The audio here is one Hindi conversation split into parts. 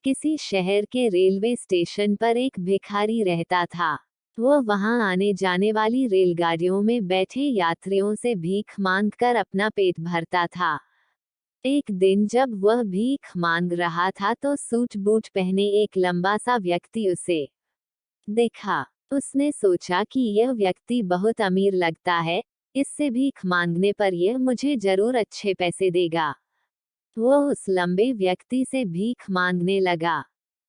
किसी शहर के रेलवे स्टेशन पर एक भिखारी रहता था। वह वहां आने जाने वाली रेलगाड़ियों में बैठे यात्रियों से भीख मांगकर अपना पेट भरता था। एक दिन जब वह भीख मांग रहा था तो सूट बूट पहने एक लंबा सा व्यक्ति उसे देखा। उसने सोचा कि यह व्यक्ति बहुत अमीर लगता है, इससे भीख मांगने पर यह मुझे जरूर अच्छे पैसे देगा। वह उस लंबे व्यक्ति से भीख मांगने लगा।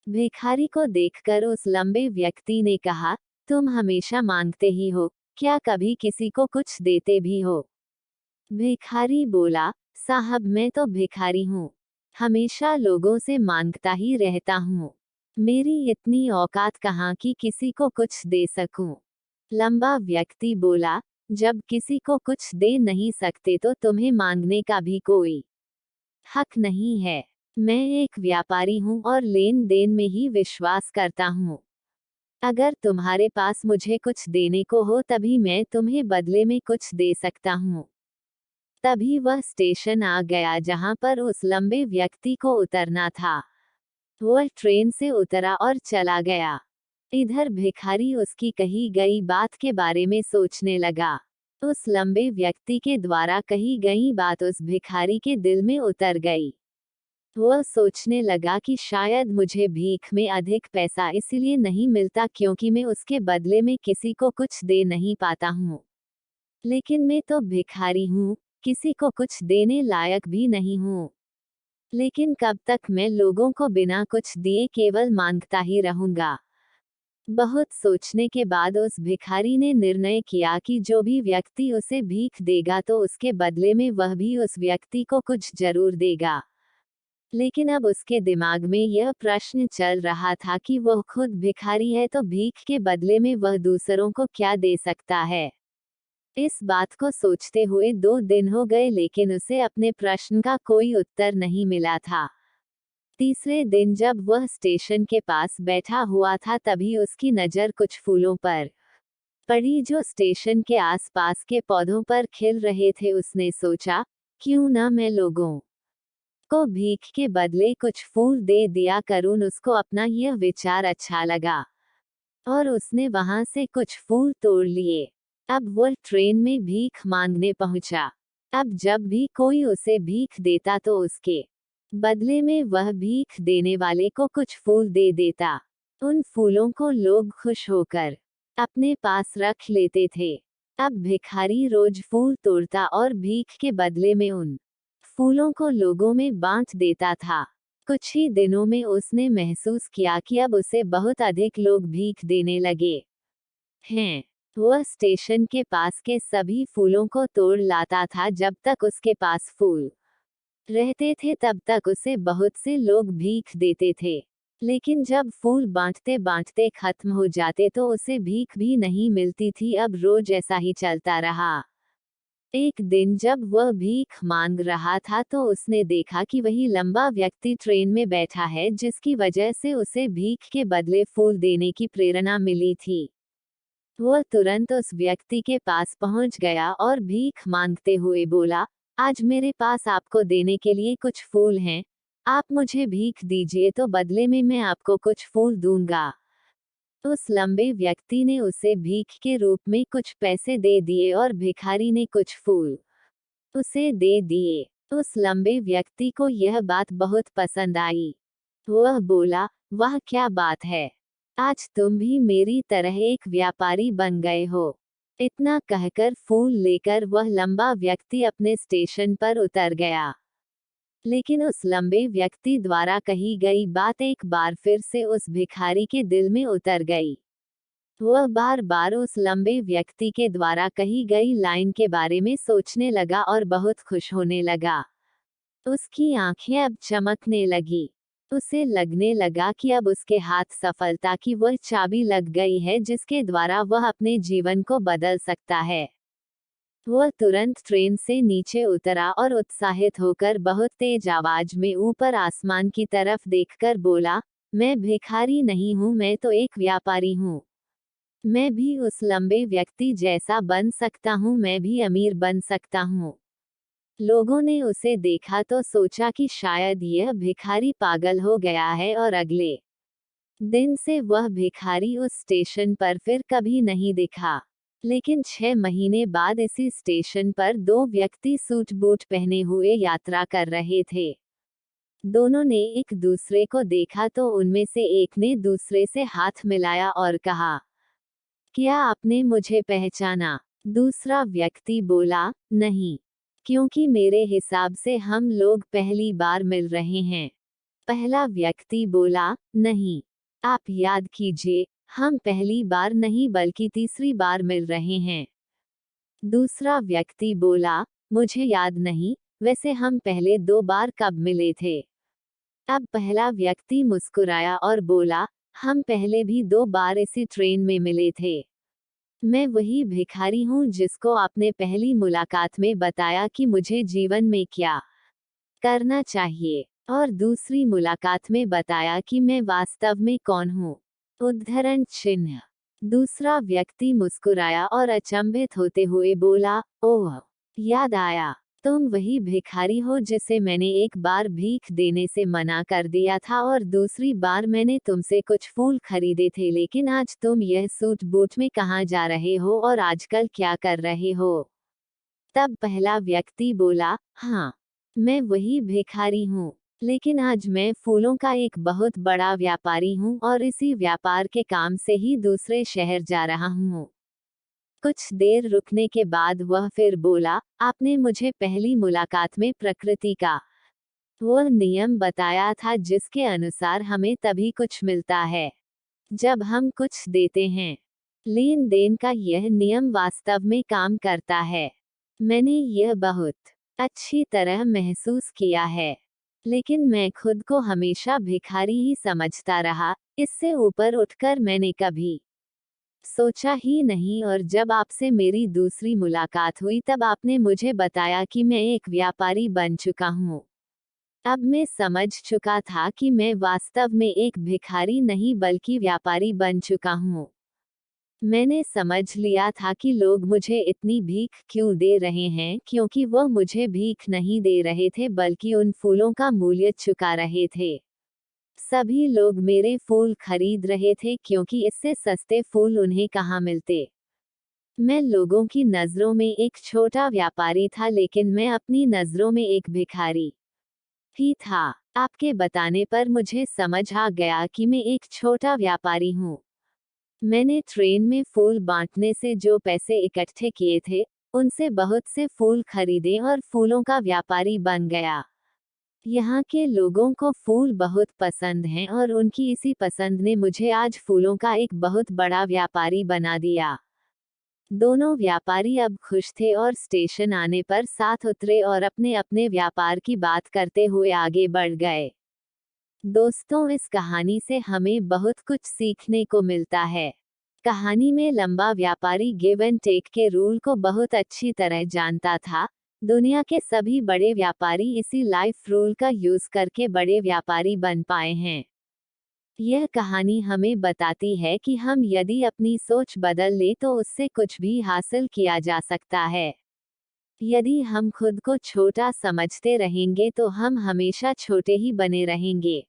भिखारी को देखकर उस लंबे व्यक्ति ने कहा, तुम हमेशा मांगते ही हो, क्या कभी किसी को कुछ देते भी हो? भिखारी बोला, साहब मैं तो भिखारी हूँ, हमेशा लोगों से मांगता ही रहता हूँ। मेरी इतनी औकात कहाँ कि किसी को कुछ दे सकूं। लंबा व्यक्ति बोला, जब किसी को कुछ दे नहीं सकते तो तुम्हें मांगने का भी कोई हक नहीं है। मैं एक व्यापारी हूँ और लेन देन में ही विश्वास करता हूँ। अगर तुम्हारे पास मुझे कुछ देने को हो तभी मैं तुम्हें बदले में कुछ दे सकता हूँ। तभी वह स्टेशन आ गया जहाँ पर उस लंबे व्यक्ति को उतरना था। वह ट्रेन से उतरा और चला गया। इधर भिखारी उसकी कही गई बात के बारे में सोचने लगा। उस लंबे व्यक्ति के द्वारा कही गई बात उस भिखारी के दिल में उतर गई। वह सोचने लगा कि शायद मुझे भीख में अधिक पैसा इसलिए नहीं मिलता क्योंकि मैं उसके बदले में किसी को कुछ दे नहीं पाता हूँ। लेकिन मैं तो भिखारी हूँ, किसी को कुछ देने लायक भी नहीं हूँ। लेकिन कब तक मैं लोगों को बिना कुछ दिए केवल मांगता ही रहूंगा? बहुत सोचने के बाद उस भिखारी ने निर्णय किया कि जो भी व्यक्ति उसे भीख देगा तो उसके बदले में वह भी उस व्यक्ति को कुछ जरूर देगा। लेकिन अब उसके दिमाग में यह प्रश्न चल रहा था कि वह खुद भिखारी है तो भीख के बदले में वह दूसरों को क्या दे सकता है। इस बात को सोचते हुए 2 दिन हो गए लेकिन उसे अपने प्रश्न का कोई उत्तर नहीं मिला था। तीसरे दिन जब वह स्टेशन के पास बैठा हुआ था तभी उसकी नज़र कुछ फूलों पर पड़ी जो स्टेशन के आसपास के पौधों पर खिल रहे थे। उसने सोचा, क्यों ना मैं लोगों को भीख के बदले कुछ फूल दे दिया करूं। उसको अपना यह विचार अच्छा लगा और उसने वहां से कुछ फूल तोड़ लिए। अब वह ट्रेन में भीख मांगने पहुंचा। अब जब भी कोई उसे भीख देता तो उसके बदले में वह भीख देने वाले को कुछ फूल दे देता। उन फूलों को लोग खुश होकर अपने पास रख लेते थे। अब भिखारी रोज फूल तोड़ता और भीख के बदले में उन फूलों को लोगों में बांट देता था। कुछ ही दिनों में उसने महसूस किया कि अब उसे बहुत अधिक लोग भीख देने लगे हैं। वह स्टेशन के पास के सभी फूलों को तोड़ लाता था। जब तक उसके पास फूल रहते थे तब तक उसे बहुत से लोग भीख देते थे। लेकिन जब फूल बांटते बांटते खत्म हो जाते तो उसे भीख भी नहीं मिलती थी। अब रोज ऐसा ही चलता रहा। एक दिन जब वह भीख मांग रहा था तो उसने देखा कि वही लंबा व्यक्ति ट्रेन में बैठा है जिसकी वजह से उसे भीख के बदले फूल देने की प्रेरणा मिली थी। वह तुरंत उस व्यक्ति के पास पहुंच गया और भीख मांगते हुए बोला, आज मेरे पास आपको देने के लिए कुछ फूल हैं, आप मुझे भीख दीजिए तो बदले में मैं आपको कुछ फूल दूंगा। उस लंबे व्यक्ति ने उसे भीख के रूप में कुछ पैसे दे दिए और भिखारी ने कुछ फूल उसे दे दिए। उस लंबे व्यक्ति को यह बात बहुत पसंद आई। वह बोला, वाह क्या बात है, आज तुम भी मेरी तरह एक व्यापारी बन गए हो। इतना कहकर फूल लेकर वह लंबा व्यक्ति अपने स्टेशन पर उतर गया। लेकिन उस लंबे व्यक्ति द्वारा कही गई बात एक बार फिर से उस भिखारी के दिल में उतर गई। वह बार बार उस लंबे व्यक्ति के द्वारा कही गई लाइन के बारे में सोचने लगा और बहुत खुश होने लगा। उसकी आंखें अब चमकने लगी। उसे लगने लगा कि अब उसके हाथ सफलता की वह चाबी लग गई है जिसके द्वारा वह अपने जीवन को बदल सकता है। वह तुरंत ट्रेन से नीचे उतरा और उत्साहित होकर बहुत तेज आवाज में ऊपर आसमान की तरफ देखकर बोला, मैं भिखारी नहीं हूँ, मैं तो एक व्यापारी हूँ। मैं भी उस लंबे व्यक्ति जैसा बन सकता हूँ, मैं भी अमीर बन सकता हूँ। लोगों ने उसे देखा तो सोचा कि शायद यह भिखारी पागल हो गया है और अगले दिन से वह भिखारी उस स्टेशन पर फिर कभी नहीं दिखा। लेकिन 6 महीने बाद इसी स्टेशन पर दो व्यक्ति सूट बूट पहने हुए यात्रा कर रहे थे। दोनों ने एक दूसरे को देखा तो उनमें से एक ने दूसरे से हाथ मिलाया और कहा, क्या आपने मुझे पहचाना? दूसरा व्यक्ति बोला, नहीं, क्योंकि मेरे हिसाब से हम लोग पहली बार मिल रहे हैं। पहला व्यक्ति बोला, नहीं, आप याद कीजिए, हम पहली बार नहीं बल्कि तीसरी बार मिल रहे हैं। दूसरा व्यक्ति बोला, मुझे याद नहीं, वैसे हम पहले 2 बार कब मिले थे? अब पहला व्यक्ति मुस्कुराया और बोला, हम पहले भी 2 बार इसी ट्रेन में मिले थे। मैं वही भिखारी हूँ जिसको आपने पहली मुलाकात में बताया कि मुझे जीवन में क्या करना चाहिए, और दूसरी मुलाकात में बताया कि मैं वास्तव में कौन हूँ। उद्धरण चिन्ह। दूसरा व्यक्ति मुस्कुराया और अचंभित होते हुए बोला, ओह, याद आया, तुम वही भिखारी हो जिसे मैंने एक बार भीख देने से मना कर दिया था और दूसरी बार मैंने तुमसे कुछ फूल खरीदे थे, लेकिन आज तुम यह सूट बूट में कहाँ जा रहे हो और आजकल क्या कर रहे हो? तब पहला व्यक्ति बोला, हाँ, मैं वही भिखारी हूँ, लेकिन आज मैं फूलों का एक बहुत बड़ा व्यापारी हूँ और इसी व्यापार के काम से ही दूसरे शहर जा रहा हूँ। कुछ देर रुकने के बाद वह फिर बोला, आपने मुझे पहली मुलाकात में प्रकृति का वह नियम बताया था जिसके अनुसार हमें तभी कुछ मिलता है जब हम कुछ देते हैं। लेन देन का यह नियम वास्तव में काम करता है। मैंने यह बहुत अच्छी तरह महसूस किया है, लेकिन मैं खुद को हमेशा भिखारी ही समझता रहा। इससे ऊपर उठकर मैंने कभी सोचा ही नहीं, और जब आपसे मेरी दूसरी मुलाकात हुई तब आपने मुझे बताया कि मैं एक व्यापारी बन चुका हूँ। अब मैं समझ चुका था कि मैं वास्तव में एक भिखारी नहीं बल्कि व्यापारी बन चुका हूँ। मैंने समझ लिया था कि लोग मुझे इतनी भीख क्यों दे रहे हैं, क्योंकि वह मुझे भीख नहीं दे रहे थे बल्कि उन फूलों का मूल्य चुका रहे थे। सभी लोग मेरे फूल खरीद रहे थे क्योंकि इससे सस्ते फूल उन्हें कहाँ मिलते। मैं लोगों की नज़रों में एक छोटा व्यापारी था, लेकिन मैं अपनी नज़रों में एक भिखारी ही था। आपके बताने पर मुझे समझ आ गया कि मैं एक छोटा व्यापारी हूँ। मैंने ट्रेन में फूल बांटने से जो पैसे इकट्ठे किए थे, उनसे बहुत से फूल खरीदे और फूलों का व्यापारी बन गया। यहाँ के लोगों को फूल बहुत पसंद हैं और उनकी इसी पसंद ने मुझे आज फूलों का एक बहुत बड़ा व्यापारी बना दिया। दोनों व्यापारी अब खुश थे और स्टेशन आने पर साथ उतरे और अपने अपने व्यापार की बात करते हुए आगे बढ़ गए। दोस्तों, इस कहानी से हमें बहुत कुछ सीखने को मिलता है। कहानी में लंबा व्यापारी गिव एंड टेक के रूल को बहुत अच्छी तरह जानता था। दुनिया के सभी बड़े व्यापारी इसी लाइफ रूल का यूज करके बड़े व्यापारी बन पाए हैं। यह कहानी हमें बताती है कि हम यदि अपनी सोच बदल ले तो उससे कुछ भी हासिल किया जा सकता है। यदि हम खुद को छोटा समझते रहेंगे तो हम हमेशा छोटे ही बने रहेंगे।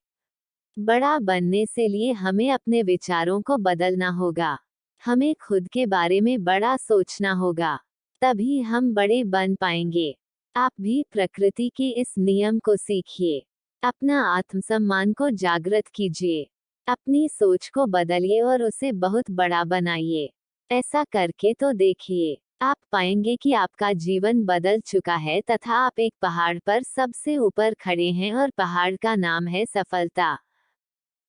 बड़ा बनने से लिए हमें अपने विचारों को बदलना होगा। हमें खुद के बारे में बड़ा सोचना होगा, तभी हम बड़े बन पाएंगे। आप भी प्रकृति के इस नियम को सीखिए। अपना आत्मसम्मान को जागृत कीजिए। अपनी सोच को बदलिए और उसे बहुत बड़ा बनाइए। ऐसा करके तो देखिए, आप पाएंगे कि आपका जीवन बदल चुका है तथा आप एक पहाड़ पर सबसे ऊपर खड़े हैं और पहाड़ का नाम है सफलता।